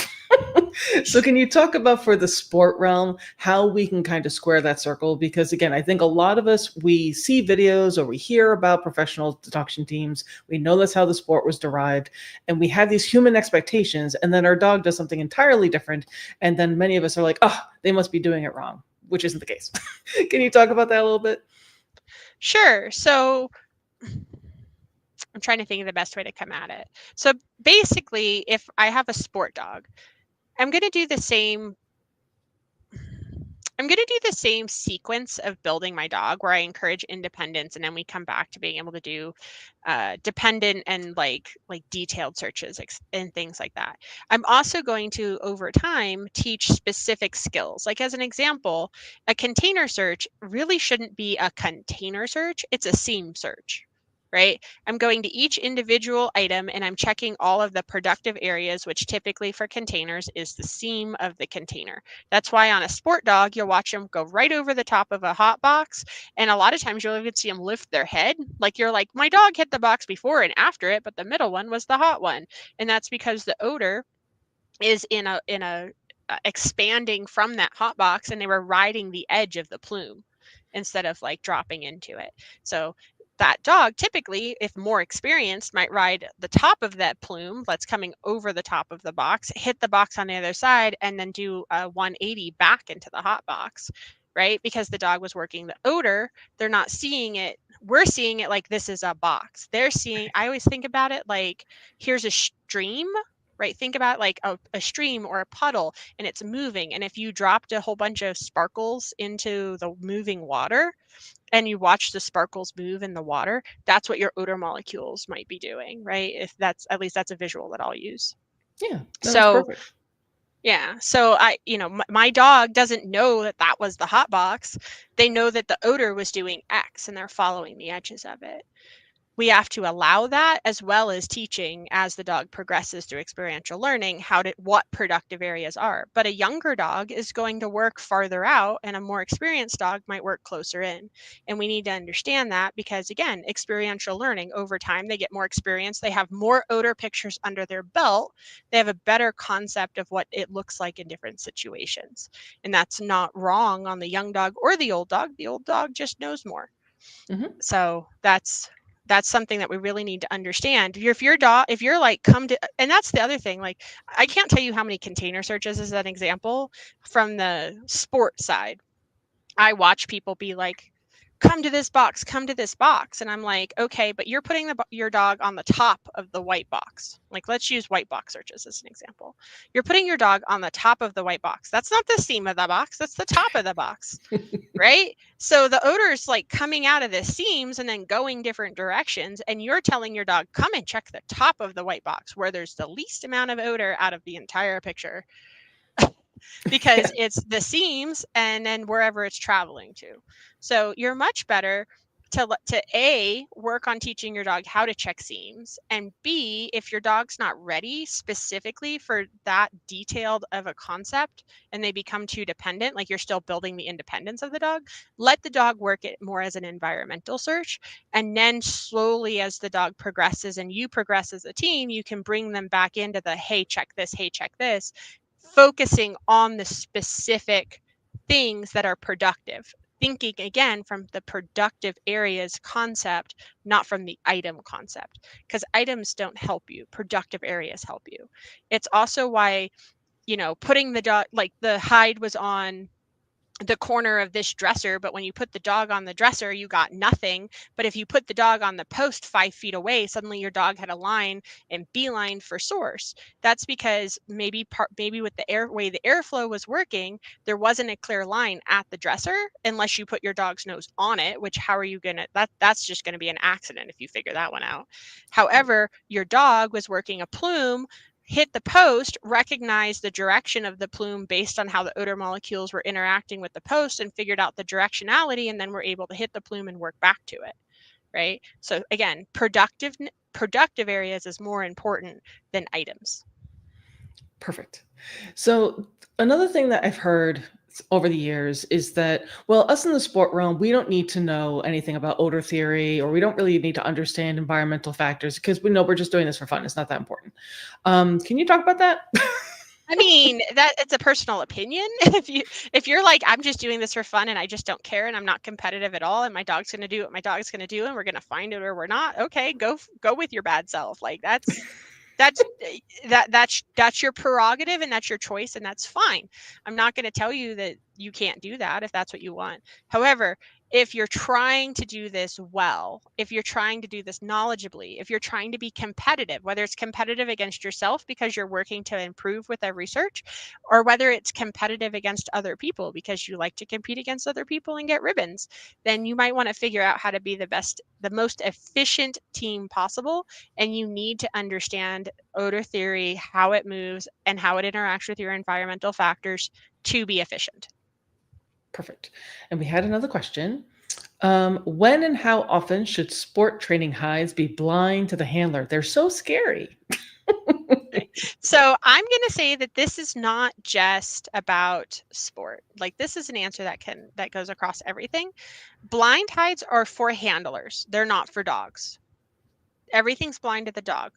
So can you talk about for the sport realm, how we can kind of square that circle? Because again, I think a lot of us, we see videos or we hear about professional deduction teams. We know that's how the sport was derived. And we have these human expectations. And then our dog does something entirely different. And then many of us are like, oh, they must be doing it wrong, which isn't the case. Can you talk about that a little bit? Sure. So I'm trying to think of the best way to come at it. So basically, if I have a sport dog, I'm going to do the same. I'm going to do the same sequence of building my dog where I encourage independence, and then we come back to being able to do dependent and like detailed searches and things like that. I'm also going to over time teach specific skills. Like as an example, a container search really shouldn't be a container search, it's a seam search. Right? I'm going to each individual item and I'm checking all of the productive areas, which typically for containers is the seam of the container. That's why on a sport dog, you'll watch them go right over the top of a hot box. And a lot of times you'll even see them lift their head. Like you're like, my dog hit the box before and after it, but the middle one was the hot one. And that's because the odor is in a expanding from that hot box, and they were riding the edge of the plume instead of like dropping into it. So that dog typically, if more experienced, might ride the top of that plume that's coming over the top of the box, hit the box on the other side, and then do a 180 back into the hot box, right? Because the dog was working the odor. They're not seeing it. We're seeing it like this is a box. They're seeing, I always think about it like here's a stream, right? Think about like a stream or a puddle, and it's moving. And if you dropped a whole bunch of sparkles into the moving water, and you watch the sparkles move in the water, that's what your odor molecules might be doing, right? If that's, at least that's a visual that I'll use. Yeah, no, that's So perfect. yeah, so my dog doesn't know that that was the hot box. They know that the odor was doing X and they're following the edges of it. We have to allow that, as well as teaching as the dog progresses through experiential learning what productive areas are. But a younger dog is going to work farther out, and a more experienced dog might work closer in. And we need to understand that because, again, experiential learning, over time, they get more experience, they have more odor pictures under their belt, they have a better concept of what it looks like in different situations. And that's not wrong on the young dog or the old dog. The old dog just knows more. Mm-hmm. So that's something that we really need to understand. If you're like come to, and that's the other thing, like I can't tell you how many container searches as an example from the sport side. I watch people be like, come to this box, come to this box. And I'm like, okay, but you're putting your dog on the top of the white box. Like, let's use white box searches as an example. You're putting your dog on the top of the white box. That's not the seam of the box. That's the top of the box, right? So the odor is like coming out of the seams and then going different directions. And you're telling your dog, come and check the top of the white box where there's the least amount of odor out of the entire picture, because Yeah. it's the seams and then wherever it's traveling to. So you're much better to A, work on teaching your dog how to check seams, and B, if your dog's not ready specifically for that detailed of a concept and they become too dependent, like you're still building the independence of the dog, let the dog work it more as an environmental search. And then slowly, as the dog progresses and you progress as a team, you can bring them back into the, hey, check this, focusing on the specific things that are productive. Thinking again from the productive areas concept, not from the item concept, because items don't help you. Productive areas help you. It's also why, putting the dog, like the hide was on the corner of this dresser, but when you put the dog on the dresser, you got nothing. But if you put the dog on the post 5 feet away, suddenly your dog had a line and beeline for source. That's because maybe with the way the airflow was working, there wasn't a clear line at the dresser unless you put your dog's nose on it, which how are you gonna, that's just gonna be an accident if you figure that one out. However, your dog was working a plume, hit the post, recognize the direction of the plume based on how the odor molecules were interacting with the post, and figured out the directionality, and then we're able to hit the plume and work back to it, right? So again, productive areas is more important than items. Perfect. So another thing that I've heard over the years is that, well, us in the sport realm, we don't need to know anything about odor theory, or we don't really need to understand environmental factors because we know we're just doing this for fun. It's not that important. Can you talk about that? I mean, that it's a personal opinion. If you're like, I'm just doing this for fun and I just don't care and I'm not competitive at all and my dog's going to do what my dog's going to do and we're going to find it or we're not. Okay, go with your bad self. Like that's that's your prerogative and that's your choice and that's fine. I'm not going to tell you that you can't do that if that's what you want. However, if you're trying to do this well, if you're trying to do this knowledgeably, if you're trying to be competitive, whether it's competitive against yourself because you're working to improve with every search, or whether it's competitive against other people because you like to compete against other people and get ribbons, then you might want to figure out how to be the most efficient team possible. And you need to understand odor theory, how it moves, and how it interacts with your environmental factors to be efficient. Perfect. And we had another question. When and how often should sport training hides be blind to the handler? They're so scary. So I'm going to say that this is not just about sport. Like this is an answer that goes across everything. Blind hides are for handlers. They're not for dogs. Everything's blind to the dog.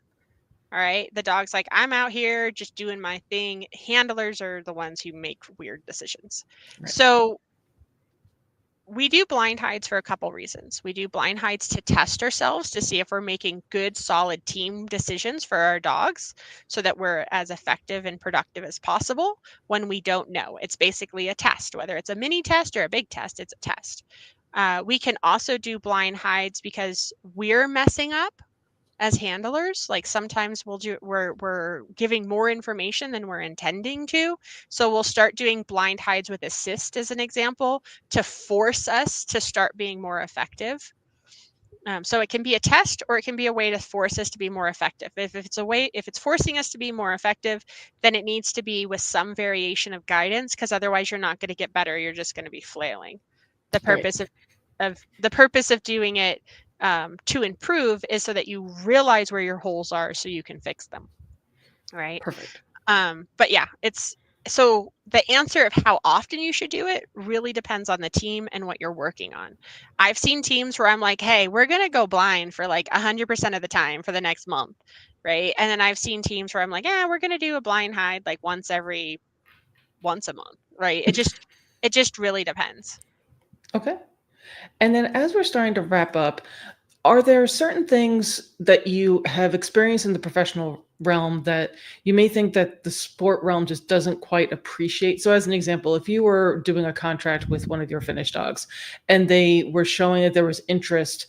All right. The dog's like, I'm out here just doing my thing. Handlers are the ones who make weird decisions. Right. So we do blind hides for a couple reasons. We do blind hides to test ourselves to see if we're making good, solid team decisions for our dogs so that we're as effective and productive as possible when we don't know. It's basically a test, whether it's a mini test or a big test, it's a test. We can also do blind hides because we're messing up as handlers. Like sometimes we're giving more information than we're intending to, so we'll start doing blind hides with assist as an example to force us to start being more effective. So it can be a test or it can be a way to force us to be more effective. If it's forcing us to be more effective, then it needs to be with some variation of guidance, because otherwise you're not going to get better, you're just going to be flailing. The purpose Right. of doing it to improve is so that you realize where your holes are so you can fix them. Right. Perfect. But yeah, so the answer of how often you should do it really depends on the team and what you're working on. I've seen teams where I'm like, hey, we're going to go blind for like 100% of the time for the next month. Right. And then I've seen teams where I'm like, yeah, we're going to do a blind hide like once a month. Right. It just really depends. Okay. And then as we're starting to wrap up, are there certain things that you have experienced in the professional realm that you may think that the sport realm just doesn't quite appreciate? So as an example, if you were doing a contract with one of your Finnish dogs and they were showing that there was interest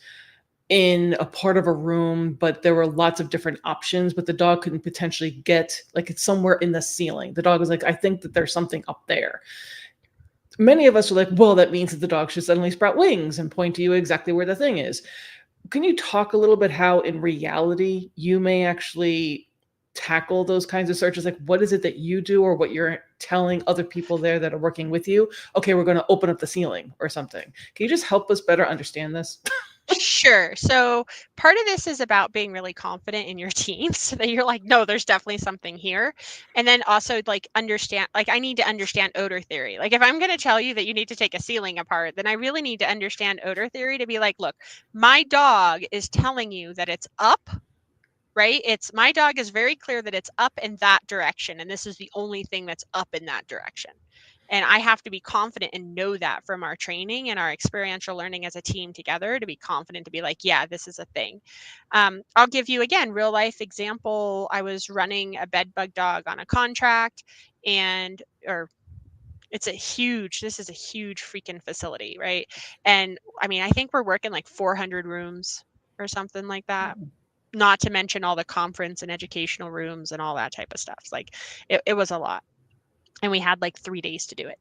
in a part of a room, but there were lots of different options, but the dog couldn't potentially get, like, it's somewhere in the ceiling. The dog was like, I think that there's something up there. Many of us are like, well, that means that the dog should suddenly sprout wings and point to you exactly where the thing is. Can you talk a little bit how in reality you may actually tackle those kinds of searches? Like, what is it that you do or what you're telling other people there that are working with you? Okay, we're going to open up the ceiling or something. Can you just help us better understand this? Sure. So part of this is about being really confident in your team so that you're like, no, there's definitely something here. And then also like understand, like I need to understand odor theory. Like if I'm going to tell you that you need to take a ceiling apart, then I really need to understand odor theory to be like, look, my dog is telling you that it's up, right? My dog is very clear that it's up in that direction. And this is the only thing that's up in that direction. And I have to be confident and know that from our training and our experiential learning as a team together to be confident to be like, yeah, this is a thing. I'll give you again, real life example. I was running a bed bug dog on a contract or this is a huge freaking facility, right? And I mean, I think we're working like 400 rooms or something like that, not to mention all the conference and educational rooms and all that type of stuff. Like it was a lot. And we had like 3 days to do it.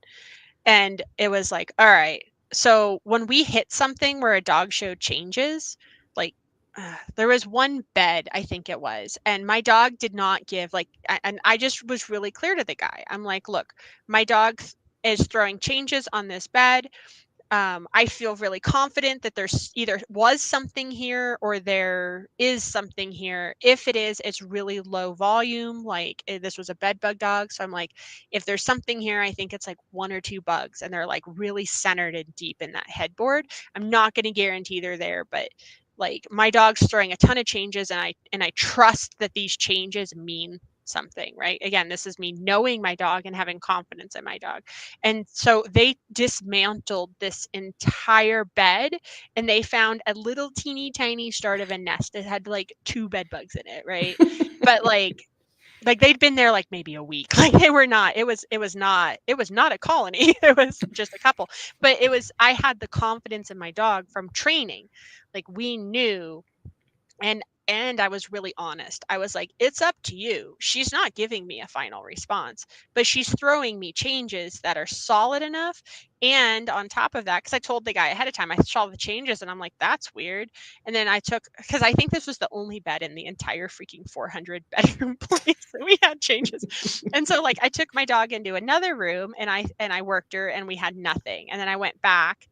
And it was like, all right. So when we hit something where a dog showed changes, like there was one bed, I think it was, and my dog did not give and I just was really clear to the guy. I'm like, look, my dog is throwing changes on this bed. I feel really confident that there's either was something here or there is something here. If it is, it's really low volume. Like this was a bed bug dog. So I'm like, if there's something here, I think it's like 1 or 2 bugs and they're like really centered and deep in that headboard. I'm not going to guarantee they're there, but like my dog's throwing a ton of changes and I trust that these changes mean something, right? Again, this is me knowing my dog and having confidence in my dog. And so they dismantled this entire bed and they found a little teeny tiny start of a nest that had like 2 bed bugs in it, right? But like they'd been there like maybe a week. Like they were not, it was not a colony. It was just a couple. But I had the confidence in my dog from training. Like we knew, and I was really honest. I was like, it's up to you. She's not giving me a final response, but she's throwing me changes that are solid enough. And on top of that, because I told the guy ahead of time, I saw the changes and I'm like, that's weird. And then because I think this was the only bed in the entire freaking 400 bedroom place that we had changes. And so like I took my dog into another room and I worked her and we had nothing. And then I went back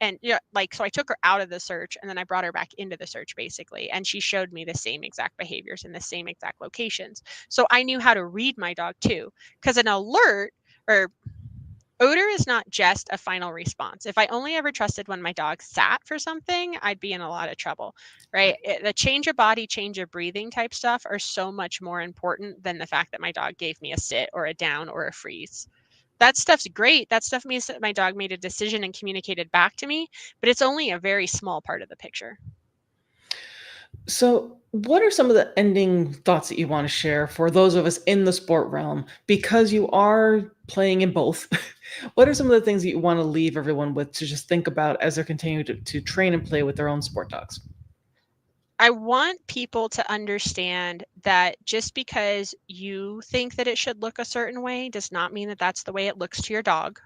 and like so I took her out of the search and then I brought her back into the search basically, and she showed me the same exact behaviors in the same exact locations. So I knew how to read my dog too, because an alert or odor is not just a final response. If I only ever trusted when my dog sat for something, I'd be in a lot of trouble, right? The change of body, change of breathing type stuff are so much more important than the fact that my dog gave me a sit or a down or a freeze. That stuff's great. That stuff means that my dog made a decision and communicated back to me, but it's only a very small part of the picture. So, what are some of the ending thoughts that you want to share for those of us in the sport realm? Because you are playing in both, what are some of the things that you want to leave everyone with to just think about as they're continuing to train and play with their own sport dogs? I want people to understand that just because you think that it should look a certain way does not mean that that's the way it looks to your dog.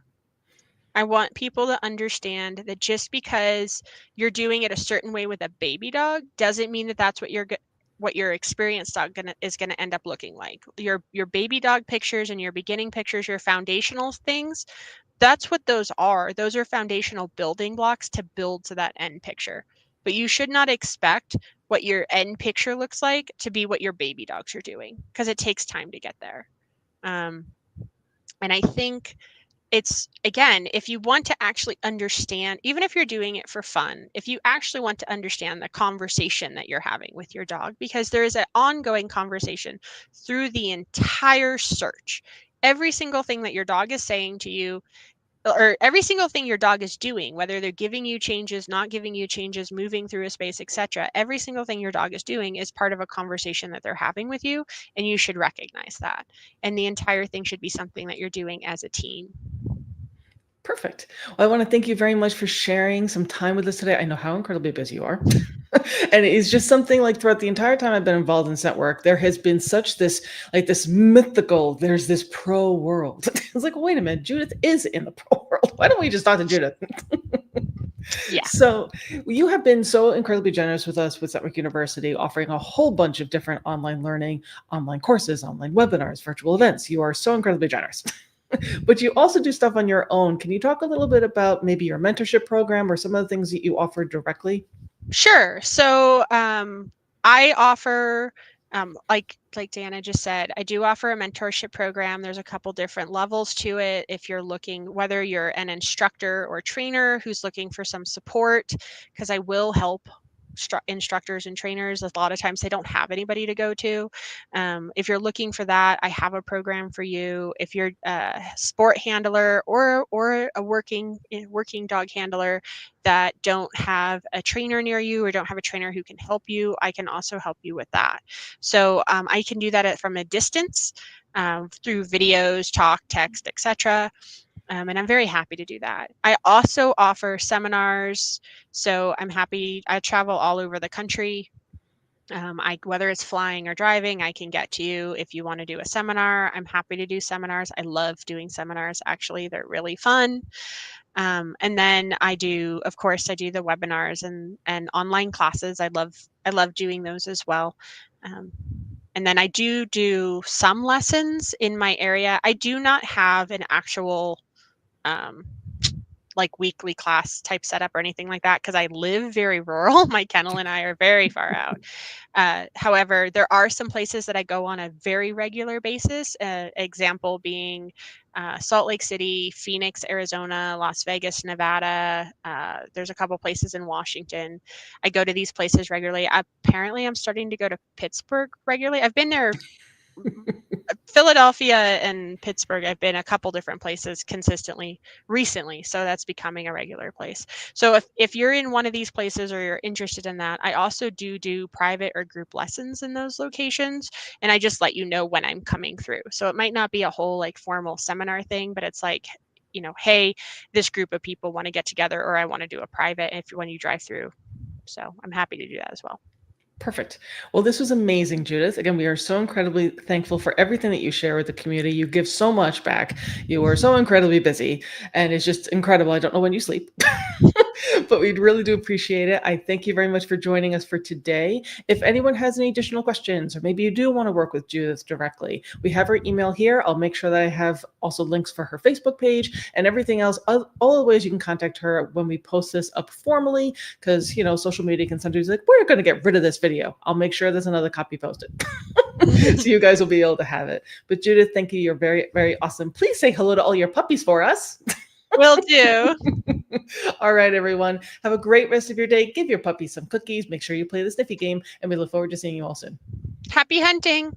I want people to understand that just because you're doing it a certain way with a baby dog doesn't mean that that's what your experienced dog is gonna end up looking like. Your baby dog pictures and your beginning pictures, your foundational things, that's what those are. Those are foundational building blocks to build to that end picture. But you should not expect what your end picture looks like to be what your baby dogs are doing, because it takes time to get there. Um, and I think it's, again, if you want to actually understand, even if you're doing it for fun, if you actually want to understand the conversation that you're having with your dog, because there is an ongoing conversation through the entire search. Every single thing that your dog is saying to you, or every single thing your dog is doing, whether they're giving you changes, not giving you changes, moving through a space, etc., every single thing your dog is doing is part of a conversation that they're having with you, and you should recognize that. And the entire thing should be something that you're doing as a team. Perfect. Well, I want to thank you very much for sharing some time with us today. I know how incredibly busy you are. And it's just something like throughout the entire time I've been involved in scent work, there has been such this, like this mythical, there's this pro world. It's like, wait a minute, Judith is in the pro world. Why don't we just talk to Judith? Yeah. So you have been so incredibly generous with us with Setwork University, offering a whole bunch of different online learning, online courses, online webinars, virtual events. You are so incredibly generous. But you also do stuff on your own. Can you talk a little bit about maybe your mentorship program or some of the things that you offer directly? Sure. So I offer, like Dana just said, I do offer a mentorship program. There's a couple different levels to it. If you're looking, whether you're an instructor or trainer who's looking for some support, because I will help instructors and trainers. A lot of times they don't have anybody to go to. If you're looking for that, I have a program for you. If you're a sport handler or a working dog handler that don't have a trainer near you or don't have a trainer who can help you, I can also help you with that. So I can do that from a distance, through videos, talk, text, etc. And I'm very happy to do that. I also offer seminars. So I travel all over the country. Whether it's flying or driving, I can get to you. If you want to do a seminar, I'm happy to do seminars. I love doing seminars. Actually, they're really fun. And then of course, I do the webinars and online classes. I love doing those as well. Um, and then I do some lessons in my area. I do not have an actual um, like weekly class type setup or anything like that, because I live very rural. My kennel and I are very far out. However, there are some places that I go on a very regular basis. Example being Salt Lake City, Phoenix, Arizona, Las Vegas, Nevada. There's a couple places in Washington. I go to these places regularly. Apparently, I'm starting to go to Pittsburgh regularly. I've been there Philadelphia and Pittsburgh, I've been a couple different places consistently recently, so that's becoming a regular place. So if you're in one of these places or you're interested in that, I also do private or group lessons in those locations, and I just let you know when I'm coming through. So it might not be a whole like formal seminar thing, but it's like, hey, this group of people want to get together, or I want to do a private if when you drive through. So I'm happy to do that as well. Perfect. Well, this was amazing, Judith. Again, we are so incredibly thankful for everything that you share with the community. You give so much back. You are so incredibly busy, and it's just incredible. I don't know when you sleep, but we really do appreciate it. I thank you very much for joining us for today. If anyone has any additional questions, or maybe you do want to work with Judith directly, we have her email here. I'll make sure that I have also links for her Facebook page and everything else, all the ways you can contact her when we post this up formally, because, social media can sometimes be like, we're going to get rid of this video. I'll make sure there's another copy posted. So you guys will be able to have it. But Judith, thank you. You're very, very awesome. Please say hello to all your puppies for us. Will do. All right, everyone. Have a great rest of your day. Give your puppies some cookies. Make sure you play the Sniffy game. And we look forward to seeing you all soon. Happy hunting.